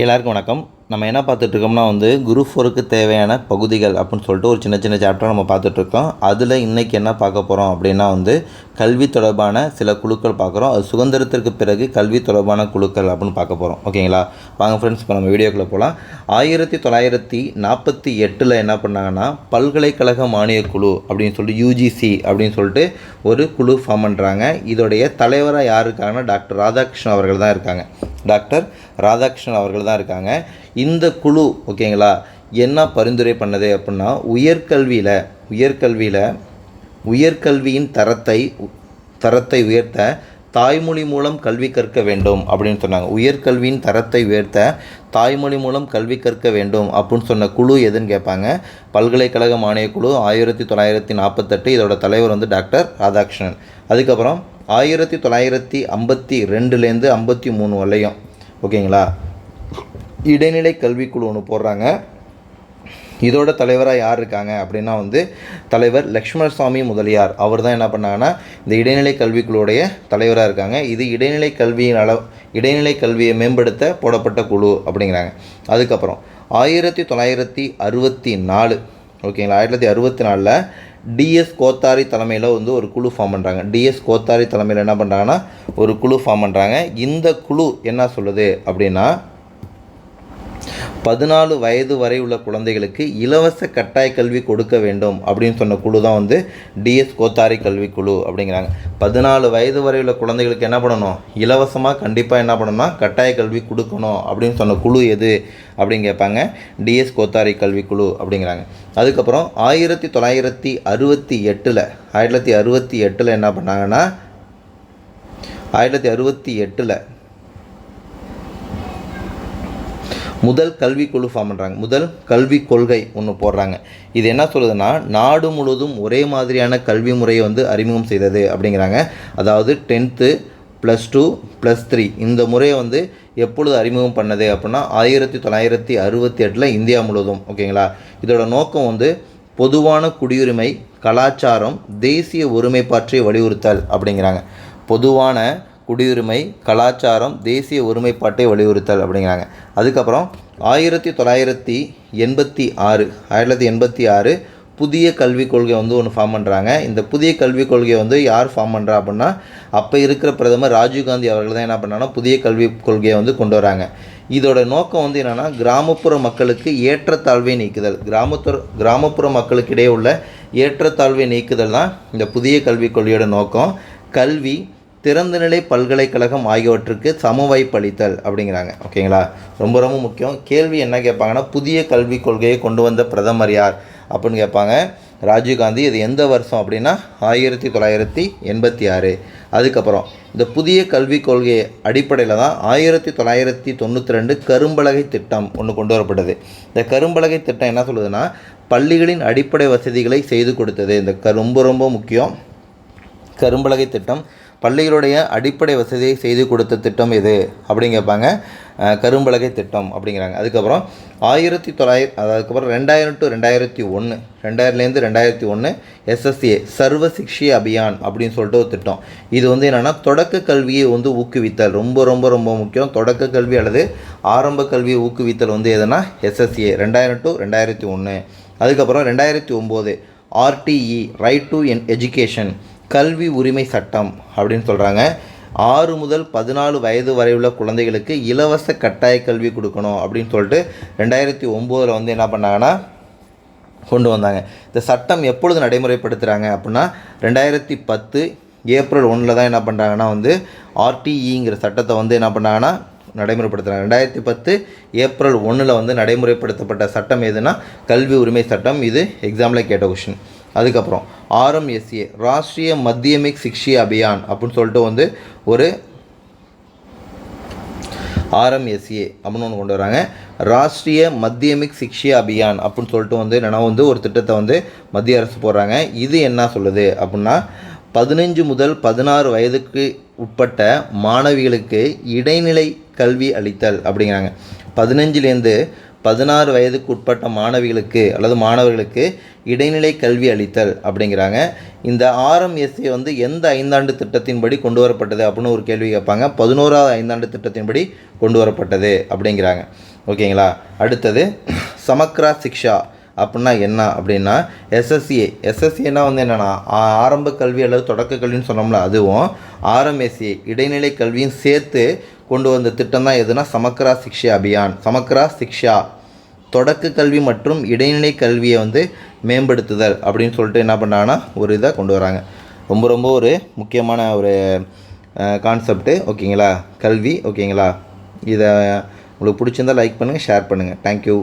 எல்லாருக்கும் வணக்கம். நம்ம என்ன பார்த்துட்ருக்கோம்னா குரூப் 4க்கு தேவையான பகுதிகள் அப்படின்னு சொல்லிட்டு ஒரு சின்ன சின்ன சாப்டர் நம்ம பார்த்துட்ருக்கோம். அதில் இன்றைக்கி என்ன பார்க்க போகிறோம் அப்படின்னா கல்வி தொடர்பான சில குழுக்கள் பார்க்குறோம். அது சுதந்திரத்திற்கு பிறகு கல்வி தொடர்பான குழுக்கள் அப்படின்னு பார்க்க போகிறோம். ஓகேங்களா? வாங்க ஃப்ரெண்ட்ஸ், இப்போ நம்ம வீடியோக்குள்ளே போகலாம். 1948 என்ன பண்ணாங்கன்னா பல்கலைக்கழக மானியக் குழு அப்படின்னு சொல்லிட்டு யூஜிசி அப்படின்னு சொல்லிட்டு ஒரு குழு ஃபார்ம் பண்ணுறாங்க. இதோடைய தலைவராக யார் இருக்காங்கன்னா டாக்டர் ராதாகிருஷ்ணன் அவர்கள் தான் இருக்காங்க. டாக்டர் ராதாகிருஷ்ணன் அவர்கள் தான் இருக்காங்க. இந்த குழு ஓகேங்களா என்ன பரிந்துரை பண்ணது அப்படின்னா உயர்கல்வியின் தரத்தை உயர்த்த தாய்மொழி மூலம் கல்வி கற்க வேண்டும் அப்படின்னு சொன்னாங்க. உயர்கல்வியின் தரத்தை உயர்த்த தாய்மொழி மூலம் கல்வி கற்க வேண்டும் அப்படின்னு சொன்ன குழு எதுன்னு கேட்பாங்க. பல்கலைக்கழக மானியக் குழு 1948. இதோட தலைவர் டாக்டர் ராதாகிருஷ்ணன். அதுக்கப்புறம் 1952லேருந்து 53 வரலையும் ஓகேங்களா இடைநிலை கல்விக்குழு ஒன்று போடுறாங்க. இதோட தலைவராக யார் இருக்காங்க அப்படின்னா தலைவர் லக்ஷ்மணசாமி முதலியார். அவர் தான் என்ன பண்ணாங்கன்னா இந்த இடைநிலை கல்விக்குழுவுடைய தலைவராக இருக்காங்க. இது இடைநிலை கல்வியை மேம்படுத்த போடப்பட்ட குழு அப்படிங்கிறாங்க. அதுக்கப்புறம் 1964 ஓகேங்களா 1964 டிஎஸ் கோத்தாரி தலைமையில் ஒரு குழு ஃபார்ம் பண்ணுறாங்க. டிஎஸ் கோத்தாரி தலைமையில் என்ன பண்ணுறாங்கன்னா ஒரு குழு ஃபார்ம் பண்ணுறாங்க. இந்த குழு என்ன சொல்லுது அப்படின்னா 14 வயது வரை உள்ள குழந்தைகளுக்கு இலவச கட்டாய கல்வி கொடுக்க வேண்டும் அப்படின்னு சொன்ன குழு தான் டிஎஸ் கோத்தாரி கல்விக்குழு அப்படிங்கிறாங்க. 14 வயது வரை உள்ள குழந்தைகளுக்கு என்ன பண்ணணும், இலவசமாக கண்டிப்பாக என்ன பண்ணணும்னா கட்டாய கல்வி கொடுக்கணும் அப்படின்னு சொன்ன குழு எது அப்படின்னு கேட்பாங்க. டிஎஸ் கோத்தாரி கல்விக்குழு அப்படிங்கிறாங்க. அதுக்கப்புறம் 1968 என்ன பண்ணாங்கன்னா 1968 முதல் கல்வி குழு ஃபார்ம் பண்ணுறாங்க. முதல் கல்வி கொள்கை ஒன்று போடுறாங்க. இது என்ன சொல்லுதுன்னா நாடு முழுவதும் ஒரே மாதிரியான கல்வி முறையை அறிமுகம் செய்தது அப்படிங்கிறாங்க. அதாவது 10th +2 +3 இந்த முறையை எப்பொழுது அறிமுகம் பண்ணது அப்படின்னா 1968 இந்தியா முழுவதும். ஓகேங்களா? இதோட நோக்கம் பொதுவான குடியுரிமை, கலாச்சாரம், தேசிய ஒருமைப்பாற்றை வலியுறுத்தல் அப்படிங்கிறாங்க. பொதுவான குடியுரிமை, கலாச்சாரம், தேசிய ஒருமைப்பாட்டை வலியுறுத்தல் அப்படிங்கிறாங்க. அதுக்கப்புறம் 1986 புதிய கல்விக் கொள்கை ஒன்று ஃபார்ம் பண்ணுறாங்க. இந்த புதிய கல்விக் கொள்கையை யார் ஃபார்ம் பண்ணுறா அப்படின்னா அப்போ இருக்கிற பிரதமர் ராஜீவ்காந்தி அவர்கள் தான் என்ன பண்ணாங்கன்னா புதிய கல்விக் கொள்கையை கொண்டு வராங்க. இதோட நோக்கம் என்னென்னா கிராமப்புற மக்களுக்கு ஏற்றத்தாழ்வை நீக்குதல். கிராமப்புற மக்களுக்கு இடையே உள்ள ஏற்றத்தாழ்வை நீக்குதல் தான் இந்த புதிய கல்விக் கொள்கையோட நோக்கம். கல்வி, திறந்தநிலை பல்கலைக்கழகம் ஆகியவற்றுக்கு சமவாய்ப்பளித்தல் அப்படிங்கிறாங்க. ஓகேங்களா? ரொம்ப ரொம்ப முக்கியம். கேள்வி என்ன கேட்பாங்கன்னா புதிய கல்விக் கொள்கையை கொண்டு வந்த பிரதமர் யார் அப்படின்னு கேட்பாங்க. ராஜீவ்காந்தி. இது எந்த வருஷம் அப்படின்னா 1986. அதுக்கப்புறம் இந்த புதிய கல்விக் கொள்கை அடிப்படையில் தான் 1992 கரும்பலகை திட்டம் ஒன்று கொண்டு வரப்பட்டது. இந்த கரும்பலகை திட்டம் என்ன சொல்லுதுன்னா பள்ளிகளின் அடிப்படை வசதிகளை செய்து கொடுத்தது. இந்த ரொம்ப ரொம்ப முக்கியம். கரும்பலகை திட்டம் பள்ளிகளுடைய அடிப்படை வசதியை செய்து கொடுத்த திட்டம் எது அப்படின்னு கேட்பாங்க. கரும்பலகை திட்டம் அப்படிங்கிறாங்க. அதுக்கப்புறம் 2000 to 2001 2000லேருந்து 2001 SSA சர்வ சிக்ஷா அபியான் அப்படின்னு சொல்லிட்டு ஒரு திட்டம். இது என்னென்னா தொடக்க கல்வியை ஊக்குவித்தல். ரொம்ப ரொம்ப ரொம்ப முக்கியம். தொடக்க கல்வி அல்லது ஆரம்ப கல்வியை ஊக்குவித்தல் எதுனா SSA 2000 to 2001. அதுக்கப்புறம் 2009 RTE ரைட் டு எஜுகேஷன் கல்வி உரிமை சட்டம் அப்படின்னு சொல்கிறாங்க. 6 முதல் 14 வயது வரை உள்ள குழந்தைகளுக்கு இலவச கட்டாய கல்வி கொடுக்கணும் அப்படின்னு சொல்லிட்டு 2009 என்ன பண்ணாங்கன்னா கொண்டு வந்தாங்க. இந்த சட்டம் எப்பொழுது நடைமுறைப்படுத்துகிறாங்க அப்படின்னா 2010 ஏப்ரல் 1 தான் என்ன பண்ணுறாங்கன்னா RTEங்கிற சட்டத்தை என்ன பண்ணாங்கன்னா நடைமுறைப்படுத்துகிறாங்க. 2010 ஏப்ரல் 1 நடைமுறைப்படுத்தப்பட்ட சட்டம் எதுனா கல்வி உரிமை சட்டம். இது எக்ஸாமில் கேட்ட கொஷின். அதுக்கப்புறம் RMSA ராஷ்ட்ரிய மத்தியமிக் சிக்ஷா அபியான் அப்படின்னு சொல்லிட்டு ஒரு RMSA அப்படின்னு ஒன்று கொண்டு வராங்க. ராஷ்ட்ரிய மத்தியமிக் சிக்ஷா அபியான் அப்படின்னு சொல்லிட்டு என்னென்னா ஒரு திட்டத்தை மத்திய அரசு போடுறாங்க. இது என்ன சொல்லுது அப்படின்னா 15 முதல் 16 வயதுக்கு உட்பட்ட மாணவிகளுக்கு இடைநிலை கல்வி அளித்தல் அப்படிங்கிறாங்க. 15லேருந்து 16 வயதுக்கு உட்பட்ட மாணவிகளுக்கு அல்லது மாணவர்களுக்கு இடைநிலை கல்வி அளித்தல் அப்படிங்கிறாங்க. இந்த RMSA வந்து எந்த ஐந்தாண்டு திட்டத்தின்படி கொண்டு வரப்பட்டது அப்படின்னு ஒரு கேள்வி கேட்பாங்க. 11வது ஐந்தாண்டு திட்டத்தின்படி கொண்டு வரப்பட்டது அப்படிங்கிறாங்க. ஓகேங்களா. அடுத்தது சமக்ரா சிக்ஷா அப்படின்னா என்ன அப்படின்னா எஸ்எஸ்சிஏனா வந்து என்னென்னா ஆரம்ப கல்வி அல்லது தொடக்க கல்வின்னு சொன்னோம்ல, அதுவும் RMSA இடைநிலை கல்வியும் சேர்த்து கொண்டு வந்த திட்டம் தான் எதுனா சமக்ரா சிக்ஷா அபியான். சமக்ரா சிக்ஷா தொடக்க கல்வி மற்றும் இடைநிலை கல்வியை வந்து மேம்படுத்துதல் அப்படின்னு சொல்லிட்டு என்ன பண்ணாங்கன்னா ஒரு இதை கொண்டு வராங்க. ரொம்ப ரொம்ப ஒரு முக்கியமான ஒரு கான்செப்ட்டு. ஓகேங்களா, கல்வி. ஓகேங்களா, இதை உங்களுக்கு பிடிச்சிருந்தால் லைக் பண்ணுங்கள், ஷேர் பண்ணுங்கள். தேங்க்யூ.